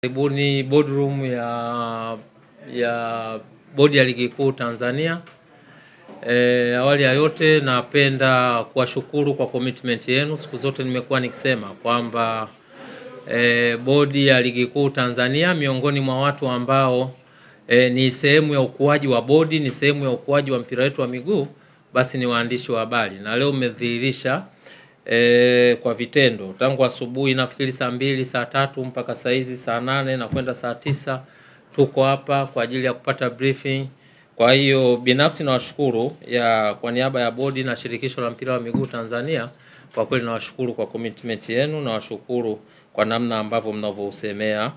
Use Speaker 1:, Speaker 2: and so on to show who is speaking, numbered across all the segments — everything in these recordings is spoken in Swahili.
Speaker 1: Karibuni boardroom ya bodi ya ligi kuu Tanzania. Awali ya yote napenda kuwashukuru kwa commitment yenu. Siku zote nimekuwa nikisema kwamba bodi ya ligi kuu Tanzania miongoni mwa watu ambao ni sehemu ya ukuaji wa bodi, ni sehemu ya ukuaji wa mpira wetu wa miguu, basi ni waandishi wa habari. Na leo umedhihirisha kwa vitendo. Tangu asubuhi nafikiri saa 2, saa 3 mpaka saa hizi saa 8 na kwenda saa 9 tuko hapa kwa ajili ya kupata briefing. Kwa hiyo binafsi nawashukuru kwa niaba ya bodi na shirikisho la mpira wa miguu Tanzania, kwa kweli nawashukuru kwa commitment yenu, nawashukuru kwa namna ambavyo mnavyosemea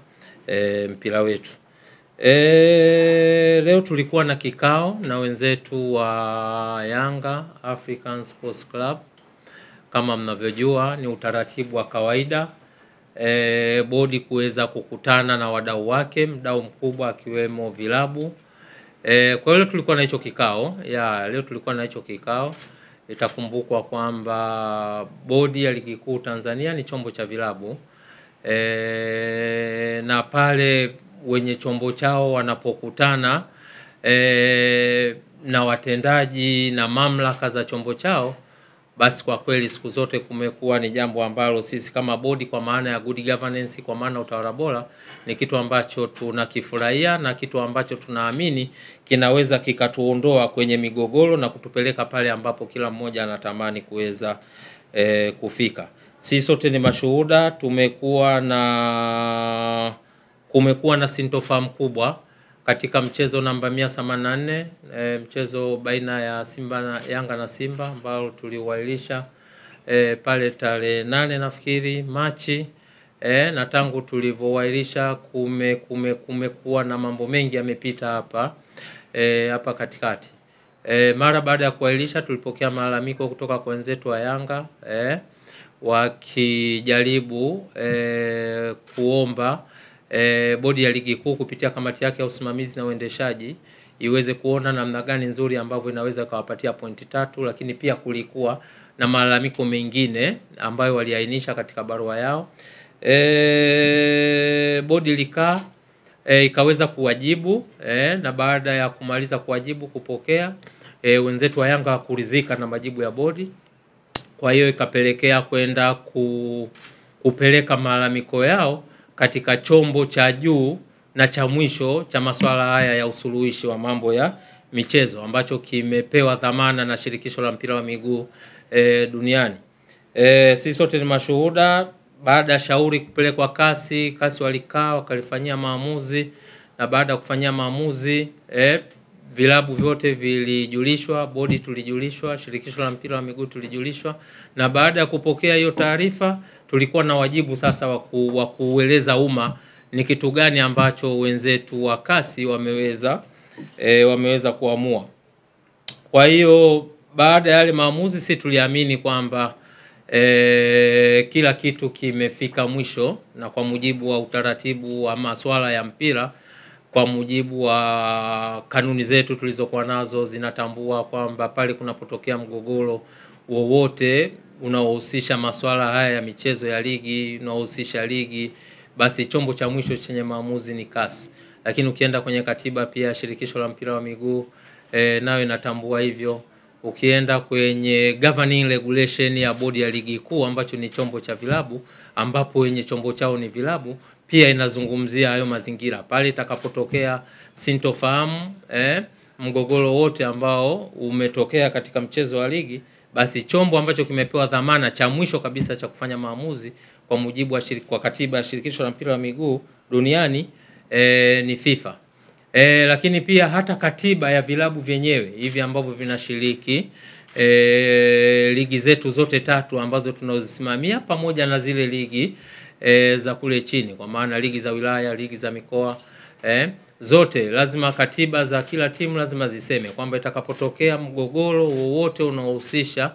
Speaker 1: mpira wetu. Leo tulikuwa na kikao na wenzetu wa Yanga African Sports Club. Kama mnavyojua ni utaratibu wa kawaida bodi kuweza kukutana na wadau wake, mdau mkubwa akiwemo vilabu. Kwa hiyo tulikuwa na hicho kikao. Leo tulikuwa na hicho kikao. Itakumbukwa kwamba bodi ya ligi kuu Tanzania ni chombo cha vilabu. Na pale wenye chombo chao wanapokutana na watendaji na mamlaka za chombo chao, basi kwa kweli siku zote kumekuwa ni jambo ambalo sisi kama bodi, kwa maana ya good governance, kwa maana utawala bora, ni kitu ambacho tunakifurahia na kitu ambacho tunaamini kinaweza kikatuondoa kwenye migogoro na kutupeleka pale ambapo kila mmoja anatamani kuweza kufika. Sisi sote ni mashuhuda, kumekuwa na sintofahamu kubwa katika mchezo namba 184, mchezo baina ya Yanga na Simba ambao tuliwailisha pale tarehe 8 nafikiri Machi. Na tangu tulivyowailisha kumekuwa na mambo mengi yamepita hapa katikati. Mara baada ya kuwailisha tulipokea malalamiko kutoka kwa wenzetu wa Yanga wakijaribu kuomba bodi ya ligi kuu kupitia kamati yake ya usimamizi na uendeshaji iweze kuona namna gani nzuri ambavyo inaweza kuwapatia pointi 3, lakini pia kulikuwa na malalamiko mengine ambayo waliainisha katika barua yao. Bodi ikaweza kuwajibu, na baada ya kumaliza kuwajibu kupokea, wenzetu wa Yanga kuridhika na majibu ya bodi. Kwa hiyo ikapelekea kwenda kupeleka malalamiko yao katika chombo cha juu na cha mwisho cha masuala haya ya usuluhishi wa mambo ya michezo, ambacho kimepewa dhamana na shirikisho la mpira wa miguu duniani. Sisi sote ni mashuhuda. Baada ya shauri kupelekwa kasi walikaa wakalifanyia maamuzi, na baada ya kufanyia maamuzi vilabu vyote vilijulishwa, bodi tulijulishwa, shirikisho la mpira wa miguu tulijulishwa, na baada ya kupokea hiyo taarifa tulikuwa na wajibu sasa wa kueleza umma ni kitu gani ambacho wenzetu wa kasi wameweza kuamua. Kwa hiyo baada ya yale maamuzi sisi tuliamini kwamba kila kitu kimefika mwisho, na kwa mujibu wa utaratibu wa masuala ya mpira, kwa mujibu wa kanuni zetu tulizokuwa nazo zinatambua kwamba pale kunapotokea mgogoro wowote unaohusisha masuala haya ya michezo ya ligi, unaohusisha ligi, basi chombo cha mwisho chenye maamuzi ni kasi. Lakini ukienda kwenye katiba pia shirikisho la mpira wa miguu nayo inatambua hivyo. Ukienda kwenye governing regulation ya bodi ya ligi kuu ambacho ni chombo cha vilabu, ambapo wenye chombo chao ni vilabu, pia inazungumzia hayo mazingira. Pale itakapotokea sintofahamu, mgogoro wote ambao umetokea katika mchezo wa ligi, basi chombo ambacho kimepewa dhamana cha mwisho kabisa cha kufanya maamuzi kwa mujibu wa katiba ya shirikisho la mpira wa miguu duniani ni FIFA. Lakini pia hata katiba ya vilabu vyenyewe hivi ambavyo vinashiriki ligi zetu zote 3 ambazo tunazosimamia, pamoja na zile ligi za kule chini, kwa maana ligi za wilaya, ligi za mikoa, zote lazima katiba za kila timu lazima ziseme kwamba itakapotokea mgogoro wowote unaohusisha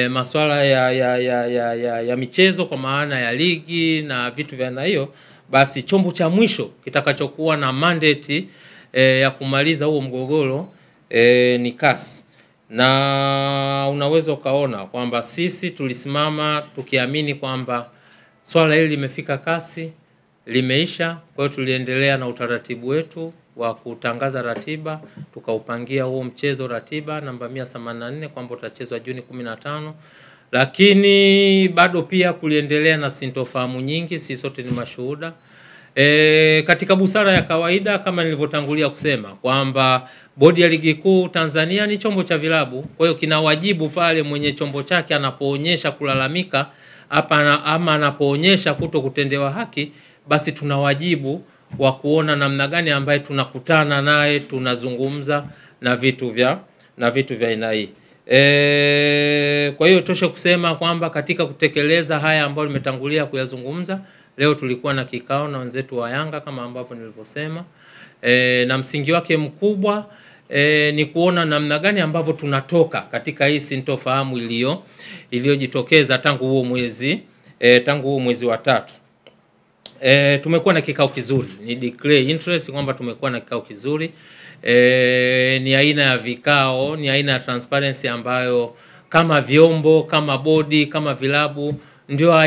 Speaker 1: masuala ya michezo, kwa maana ya ligi na vitu vya aina hiyo, basi chombo cha mwisho kitakachokuwa na mandate ya kumaliza huo mgogoro ni kasi. Na unaweza ukaona kwamba sisi tulisimama tukiamini kwamba swala hili limefika kasi, limeisha. Kwa hiyo tuliendelea na utaratibu wetu wa kutangaza ratiba, tukaupangia huo mchezo ratiba namba 184 kwamba utachezwa Juni 15. Lakini bado pia kuliendelea na sintofahamu nyingi, sisi sote ni mashuhuda. Katika busara ya kawaida kama nilivyotangulia kusema kwamba bodi ya ligi kuu Tanzania ni chombo cha vilabu, kwa hiyo kina wajibu pale mwenye chombo chake anapoonyesha kulalamika ama anapoonyesha kuto kutendewa haki, basi tuna wajibu wa kuona namna gani ambaye tunakutana naye, tunazungumza na vitu vya aina hii. Kwa hiyo tosha kusema kwamba katika kutekeleza haya ambayo nimetangulia kuyazungumza, leo tulikuwa na kikao na wenzetu wa Yanga kama ambapo nilivyosema, na msingi wake mkubwa ni kuona namna gani ambavyo tunatoka katika hii sintofahamu iliyojitokeza tangu huo mwezi wa 3. Tumekuwa na kikao kizuri, ni declare interest kwamba tumekuwa na kikao kizuri. Ni aina ya vikao, ni aina ya transparency ambayo kama vyombo, kama bodi, kama vilabu ndio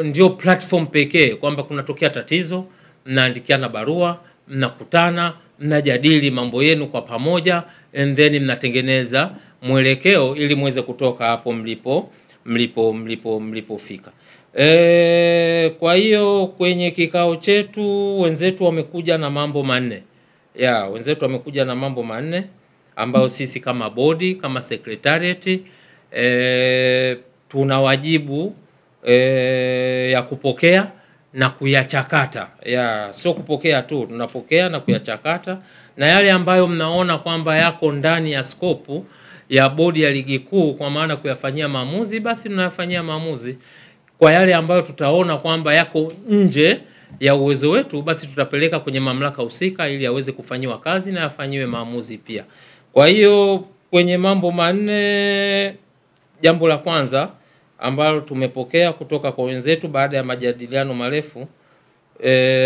Speaker 1: ndio platform pekee kwamba kunatokea tatizo, mnaandikiana barua, mnakutana, mnajadili mambo yenu kwa pamoja, and then mnatengeneza mwelekeo ili muweze kutoka hapo mlipofika. Kwa hiyo kwenye kikao chetu wenzetu wamekuja na mambo manne. Wenzetu wamekuja na mambo manne ambayo sisi kama bodi, kama secretariat tuna wajibu ya kupokea na kuyachakata. Sio kupokea tu, tunapokea na kuyachakata, na yale ambayo mnaona kwamba yako ndani ya scope ya bodi ya ligi kuu kwa maana kuyafanyia maamuzi, basi tunayafanyia maamuzi. Kwa yale ambayo tutaona kwamba yako nje ya uwezo wetu, basi tutapeleka kwenye mamlaka husika ili yaweze kufanyiwa kazi na yafanyiwe maamuzi pia. Kwa hiyo kwenye mambo manne, jambo la kwanza ambalo tumepokea kutoka kwa wenzetu baada ya majadiliano marefu,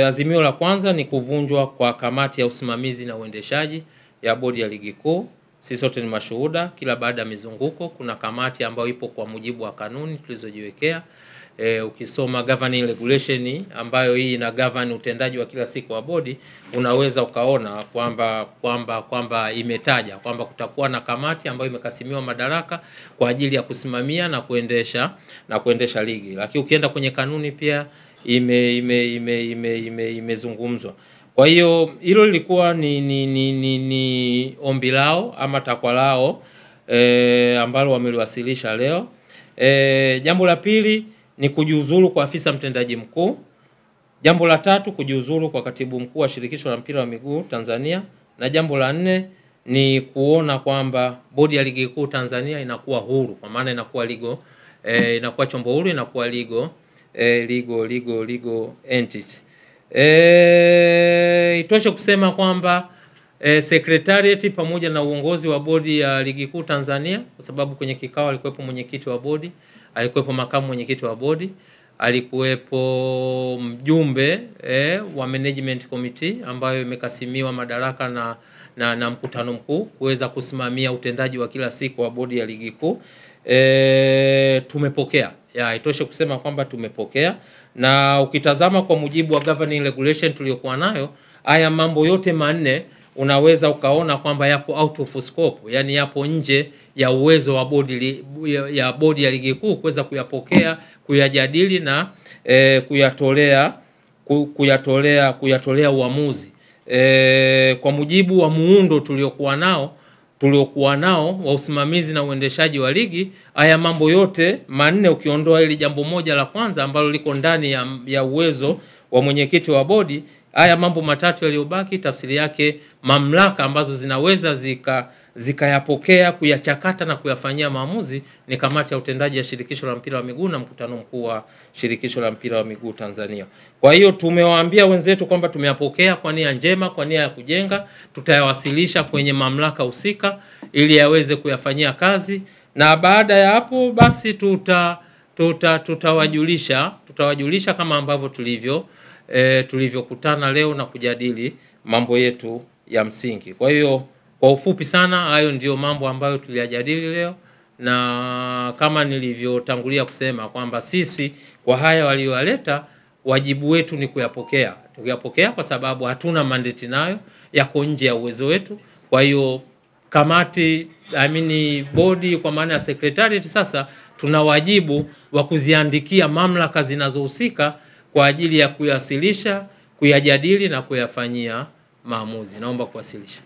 Speaker 1: azimio la kwanza ni kuvunjwa kwa kamati ya usimamizi na uendeshaji ya bodi ya ligi kuu. Sisi sote ni mashuhuda, kila baada ya mizunguko kuna kamati ambayo ipo kwa mujibu wa kanuni tulizojiwekea. Ukisoma governing regulation ambayo hii ina govern utendaji wa kila siku wa bodi, unaweza ukaona kwamba imetaja kwamba kutakuwa na kamati ambayo imekasimiwa madaraka kwa ajili ya kusimamia na kuendesha ligi. Lakini ukienda kwenye kanuni pia imezungumzwa. Kwa hiyo hilo lilikuwa ni ombi lao ama takwa lao ambalo wameliwasilisha leo. Jambo la pili ni kujiuzulu kwa afisa mtendaji mkuu. Jambo la tatu kujiuzulu kwa katibu mkuu wa shirikisho la mpira wa miguu Tanzania, na jambo la 4 ni kuona kwamba bodi ya ligi kuu Tanzania inakuwa huru, kwa maana inakuwa inakuwa chombo huru, inakuwa legal entity. Itoshe kusema kwamba secretariat pamoja na uongozi wa bodi ya ligi kuu Tanzania, kwa sababu kwenye kikao alikuwepo mwenyekiti wa bodi, alikuwepo makamu mwenyekiti wa bodi, alikuwepo mjumbe wa management committee ambayo imekasimiwa madaraka na mkutano mkuu kuweza kusimamia utendaji wa kila siku wa bodi ya ligi kuu. Tumepokea. Itoshe kusema kwamba tumepokea, na ukitazama kwa mujibu wa governing regulation tuliyokuwa nayo, haya mambo yote manne unaweza ukaona kwamba yapo out of scope, yani yapo nje ya uwezo wa bodi ya ligi kuu kuweza kuyapokea, kuyajadili na kuyatolea uamuzi. Kwa mujibu wa muundo tuliokuwa nao wa usimamizi na uendeshaji wa ligi, haya mambo yote manne ukiondoa hili jambo moja la kwanza ambalo liko ndani ya uwezo wa mwenyekiti wa bodi, haya mambo matatu yaliyobaki tafsiri yake mamlaka ambazo zinaweza zikayapokea, kuyachakata na kuyafanyia maamuzi ni kamati ya utendaji ya shirikisho la mpira wa miguu na mkutano mkuu wa shirikisho la mpira wa miguu Tanzania. Kwa hiyo tumewaambia wenzetu kwamba tumeyapokea kwa nia njema, kwa nia ya kujenga, tutayawasilisha kwenye mamlaka husika ili yaweze kuyafanyia kazi, na baada ya hapo basi tutawajulisha kama ambavyo tulivyokutana leo na kujadili mambo yetu ya msingi. Kwa hiyo kwa ufupi sana hayo ndio mambo ambayo tuliyajadili leo, na kama nilivyotangulia kusema kwamba sisi kwa haya walioaleta, wajibu wetu ni kuyapokea. Tukiyapokea kwa sababu hatuna mandate nayo, yako nje ya uwezo wetu. Kwa hiyo kamati, bodi kwa maana ya secretariat, sasa tuna wajibu wa kuziandikia mamlaka zinazohusika kwa ajili ya kuyasilisha, kuyajadili na kuyafanyia maamuzi. Naomba kuwasilisha.